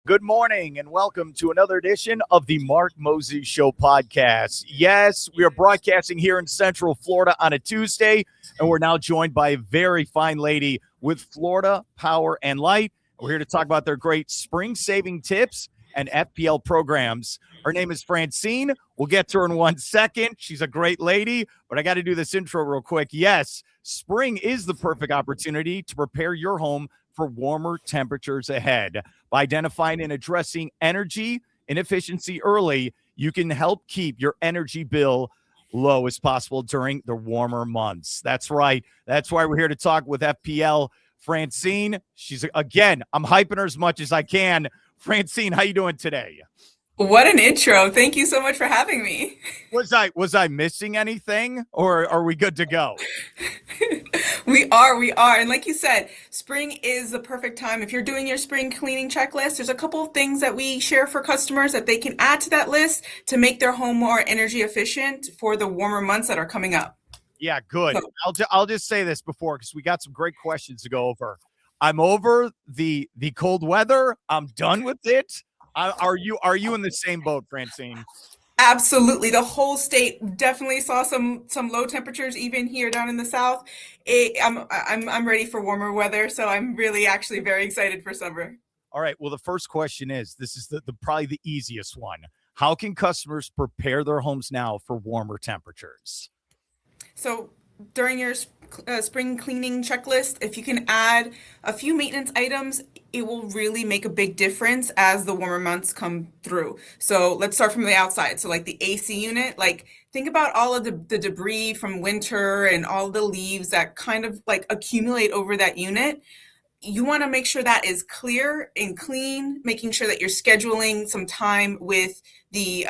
Good morning and welcome to another edition of the Mark Mosey Show podcast. Yes, we are broadcasting here in Central Florida on a Tuesday, and we're now joined by a very fine lady with Florida Power and Light. We're here to talk about their great spring saving tips and FPL programs. Her name is Francine. We'll get to her in 1 second. She's a great lady, but I got to do this intro real quick. Yes, spring is the perfect opportunity to prepare your home for warmer temperatures ahead. By identifying and addressing energy inefficiency early, you can help keep your energy bill low as possible during the warmer months. That's right. That's why we're here to talk with FPL Francine. She's, again, I'm hyping her as much as I can. Francine, how you doing today? What an intro. Thank you so much for having me. Was I missing anything, or are we good to go? We are. And like you said, spring is the perfect time. If you're doing your spring cleaning checklist, there's a couple of things that we share for customers that they can add to that list to make their home more energy efficient for the warmer months that are coming up. Yeah, good. So, I'll just say this before, because we got some great questions to go over. I'm over the cold weather. I'm done with it. Are you in the same boat, Francine? absolutely. The whole state definitely saw some low temperatures even here down in the south. I'm ready for warmer weather, so I'm really actually very excited for summer. All right. Well, the first question is, this is the probably the easiest one. How can customers prepare their homes now for warmer temperatures? So during your spring cleaning checklist, if you can add a few maintenance items, it will really make a big difference as the warmer months come through. So let's start from the outside. So like the AC unit, like think about all of the debris from winter and all the leaves that kind of like accumulate over that unit. You want to make sure that is clear and clean, making sure that you're scheduling some time with the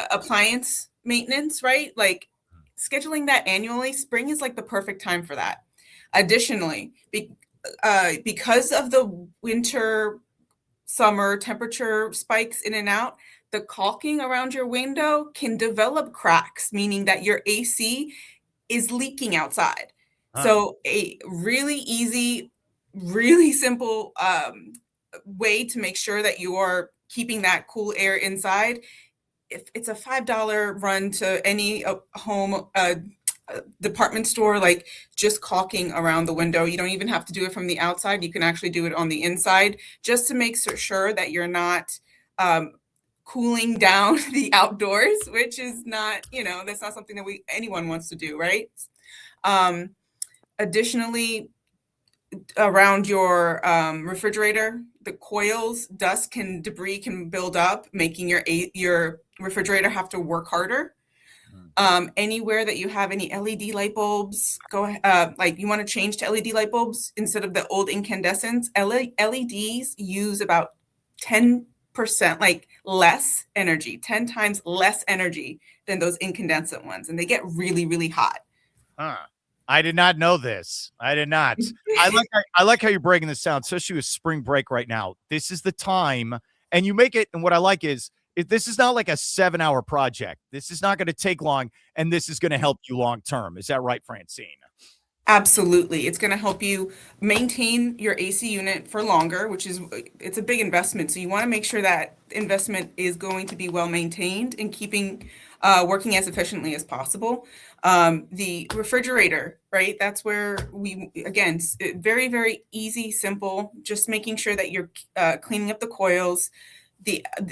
appliance maintenance, right? Like scheduling that annually. Spring is like the perfect time for that. Additionally, because of the winter, summer temperature spikes in and out, the caulking around your window can develop cracks, meaning that your AC is leaking outside. Huh. So a really easy, really simple way to make sure that you are keeping that cool air inside. If it's a $5 run to any home department store, like just caulking around the window. You don't even have to do it from the outside. You can actually do it on the inside just to make sure that you're not cooling down the outdoors, which is not, that's not something that anyone wants to do, right? Um, Additionally, around your refrigerator, the coils, debris can build up, making your refrigerator have to work harder. Anywhere that you have any LED light bulbs, like you want to change to LED light bulbs instead of the old incandescents. LEDs use about 10% like less energy, 10 times less energy than those incandescent ones, and they get really, really hot. Huh. I did not know this. I did not. I like how you're breaking this down, especially with spring break right now. This is the time, and you make it. And what I like is, this is not like a 7-hour project. This is not going to take long, and this is going to help you long term. Is that right, Francine? Absolutely. It's going to help you maintain your AC unit for longer, it's a big investment. So you want to make sure that investment is going to be well maintained and keeping working as efficiently as possible. The refrigerator, right? That's where again, very, very easy, simple, just making sure that you're cleaning up the coils.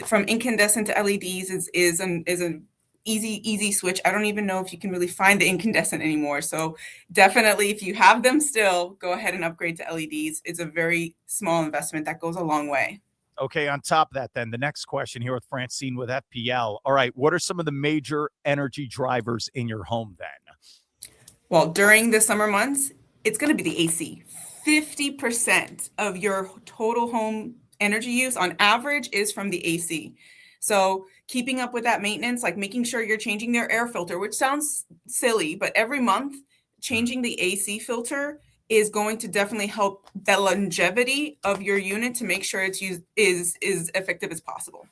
From incandescent to LEDs is an easy switch. I don't even know if you can really find the incandescent anymore. So definitely, if you have them still, go ahead and upgrade to LEDs. It's a very small investment that goes a long way. Okay, on top of that, then the next question here with Francine with FPL. All right, what are some of the major energy drivers in your home then? Well, during the summer months, it's going to be the AC. 50% of your total home energy use on average is from the AC. So keeping up with that maintenance, like making sure you're changing their air filter, which sounds silly, but every month changing the AC filter is going to definitely help the longevity of your unit to make sure it's is effective as possible.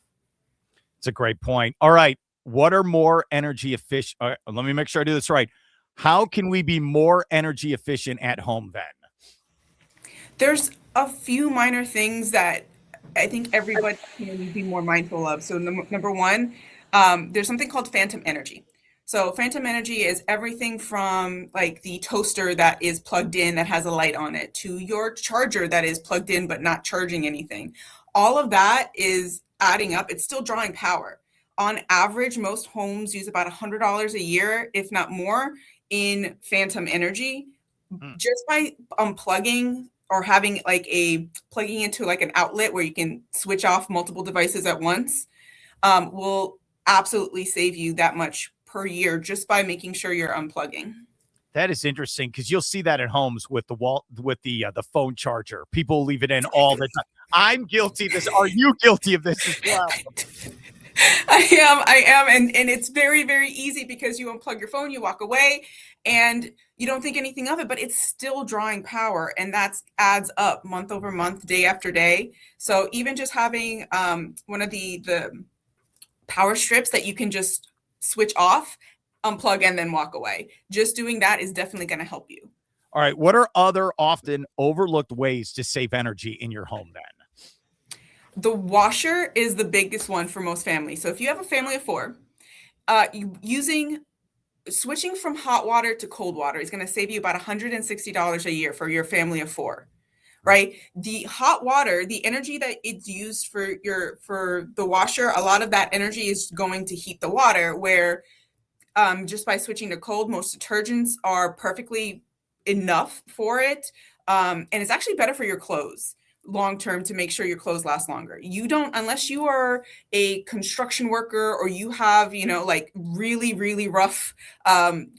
It's a great point. All right, what are more energy efficient? Let me make sure I do this right. How can we be more energy efficient at home then? There's a few minor things that I think everybody can be more mindful of. So number one, there's something called phantom energy. So phantom energy is everything from like the toaster that is plugged in that has a light on it to your charger that is plugged in but not charging anything. All of that is adding up. It's still drawing power. On average, most homes use about $100 a year, if not more, in phantom energy. Just by unplugging or having like plugging into like an outlet where you can switch off multiple devices at once, will absolutely save you that much per year just by making sure you're unplugging. That is interesting because you'll see that at homes with the phone charger. People leave it in all the time. I'm guilty of this. Are you guilty of this as well? I am. And it's very, very easy because you unplug your phone, you walk away, and you don't think anything of it, but it's still drawing power. And that adds up month over month, day after day. So even just having one of the power strips that you can just switch off, unplug, and then walk away. Just doing that is definitely going to help you. All right. What are other often overlooked ways to save energy in your home then? The washer is the biggest one for most families. So if you have a family of four, switching from hot water to cold water is going to save you about $160 a year for your family of four, right? The hot water, the energy that it's used for the washer, a lot of that energy is going to heat the water, where just by switching to cold, most detergents are perfectly enough for it. And it's actually better for your clothes long term to make sure your clothes last longer. You don't, unless you are a construction worker or you have, like really, really rough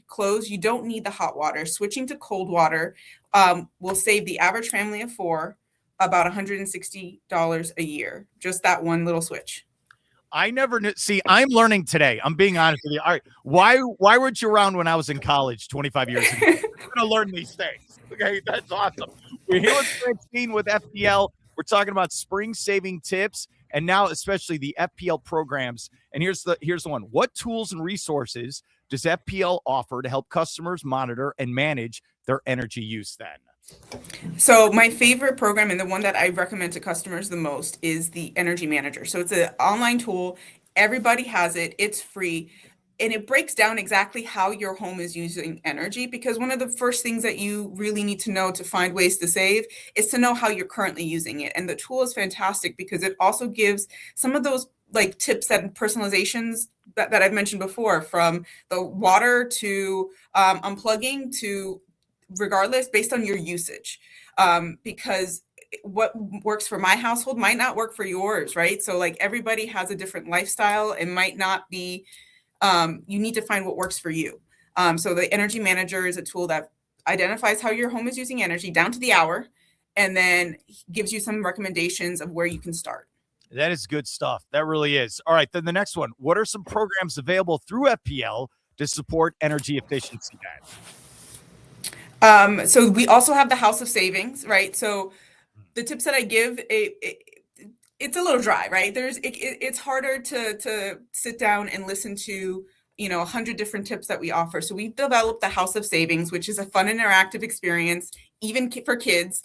clothes, you don't need the hot water. Switching to cold water will save the average family of four about $160 a year. Just that one little switch. I never knew. See, I'm learning today. I'm being honest with you. All right. Why weren't you around when I was in college 25 years ago? I'm going to learn these things. Okay. That's awesome. We're here with Francine with FPL. We're talking about spring saving tips and now especially the FPL programs. And here's the one. What tools and resources does FPL offer to help customers monitor and manage their energy use then? So my favorite program and the one that I recommend to customers the most is the Energy Manager. So it's an online tool. Everybody has it. It's free. And it breaks down exactly how your home is using energy, because one of the first things that you really need to know to find ways to save is to know how you're currently using it. And the tool is fantastic because it also gives some of those like tips and personalizations that I've mentioned before, from the water to unplugging to regardless, based on your usage, because what works for my household might not work for yours, right? So like everybody has a different lifestyle and might not be, you need to find what works for you. So the Energy Manager is a tool that identifies how your home is using energy down to the hour, and then gives you some recommendations of where you can start. That is good stuff. That really is. All right, then the next one. What are some programs available through FPL to support energy efficiency then? So we also have the House of Savings, right? So the tips that I give, it's a little dry, right? It's harder to sit down and listen to, 100 different tips that we offer. So we've developed the House of Savings, which is a fun interactive experience, even for kids,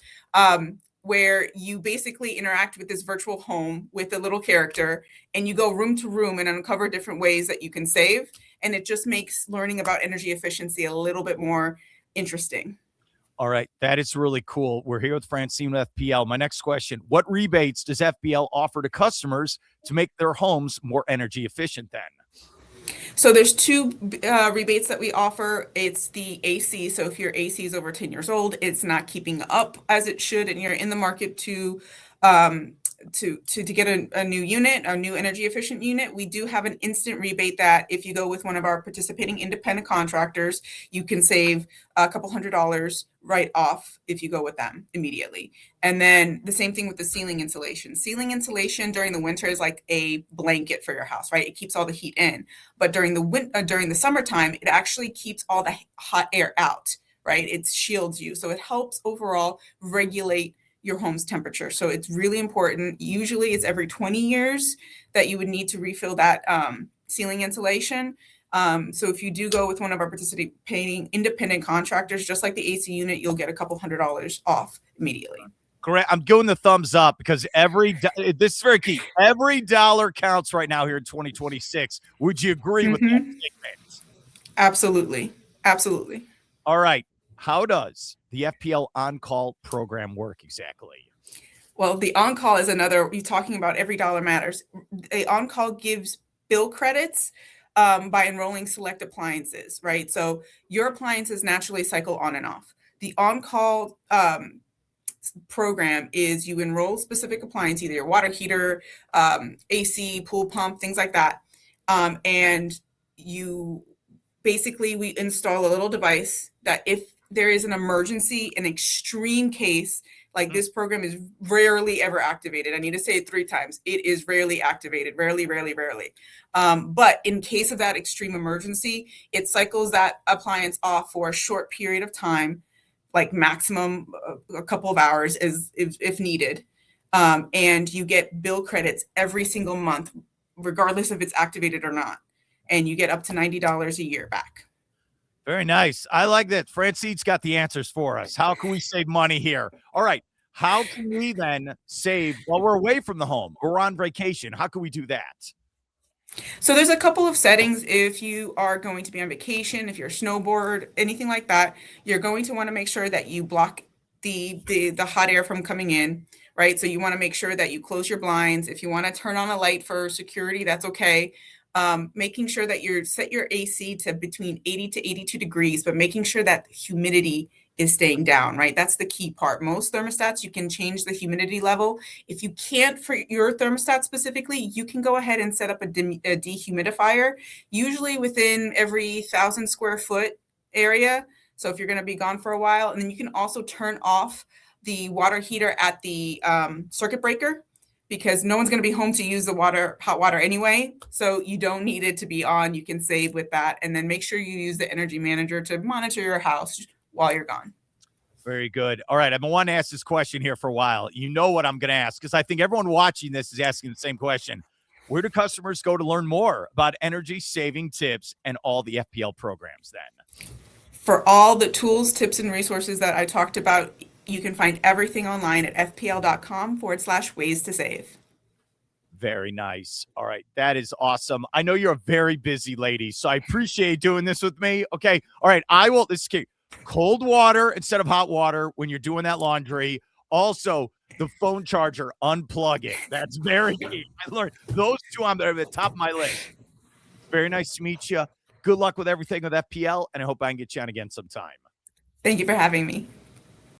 where you basically interact with this virtual home with a little character, and you go room to room and uncover different ways that you can save. And it just makes learning about energy efficiency a little bit more interesting. All right. That is really cool. We're here with Francine with FPL. My next question, what rebates does FPL offer to customers to make their homes more energy efficient then? So there's two rebates that we offer. It's the AC. So if your AC is over 10 years old, it's not keeping up as it should, and you're in the market to get a new unit, a new energy efficient unit, we do have an instant rebate that if you go with one of our participating independent contractors, you can save a couple $100 right off if you go with them immediately. And then the same thing with the ceiling insulation. Ceiling insulation during the winter is like a blanket for your house, right? It keeps all the heat in. But during the summertime, it actually keeps all the hot air out, right? It shields you. So it helps overall regulate your home's temperature. So it's really important. Usually it's every 20 years that you would need to refill that ceiling insulation. So if you do go with one of our participating independent contractors, just like the AC unit, you'll get a couple $100 off immediately. Correct. I'm giving the thumbs up because this is very key. Every dollar counts right now here in 2026. Would you agree with that statement? Absolutely. Absolutely. All right. How does the FPL on-call program work exactly? Well, the on-call is another, you're talking about every dollar matters. A on-call gives bill credits by enrolling select appliances, right? So your appliances naturally cycle on and off. The on-call program is you enroll specific appliance, either your water heater, AC, pool pump, things like that. And you basically, we install a little device that if there is an emergency, an extreme case, like this program is rarely ever activated. I need to say it 3 times. It is rarely activated, rarely, rarely, rarely. But in case of that extreme emergency, it cycles that appliance off for a short period of time, like maximum a couple of hours if needed. And you get bill credits every single month, regardless if it's activated or not. And you get up to $90 a year back. Very nice. I like that. Francine's got the answers for us. How can we save money here? All right. How can we then save while we're away from the home or on vacation? How can we do that? So there's a couple of settings. If you are going to be on vacation, if you're a snowboard, anything like that, you're going to want to make sure that you block the hot air from coming in, right? So you want to make sure that you close your blinds. If you want to turn on a light for security, that's okay. Making sure that you set your AC to between 80 to 82 degrees, but making sure that humidity is staying down, right? That's the key part. Most thermostats, you can change the humidity level. If you can't for your thermostat specifically, you can go ahead and set up a dehumidifier, usually within every 1,000 square foot area. So if you're going to be gone for a while, and then you can also turn off the water heater at the circuit breaker, because no one's going to be home to use the hot water anyway. So you don't need it to be on. You can save with that. And then make sure you use the energy manager to monitor your house while you're gone. Very good. All right. I've been wanting to ask this question here for a while. You know what I'm going to ask, because I think everyone watching this is asking the same question. Where do customers go to learn more about energy saving tips and all the FPL programs then? For all the tools, tips, and resources that I talked about, you can find everything online at fpl.com/ways to save. Very nice. All right. That is awesome. I know you're a very busy lady, so I appreciate doing this with me. Okay. All right. This is key. Cold water instead of hot water when you're doing that laundry. Also, the phone charger, unplug it. That's very key. I learned those two on the top of my list. Very nice to meet you. Good luck with everything with FPL, and I hope I can get you on again sometime. Thank you for having me.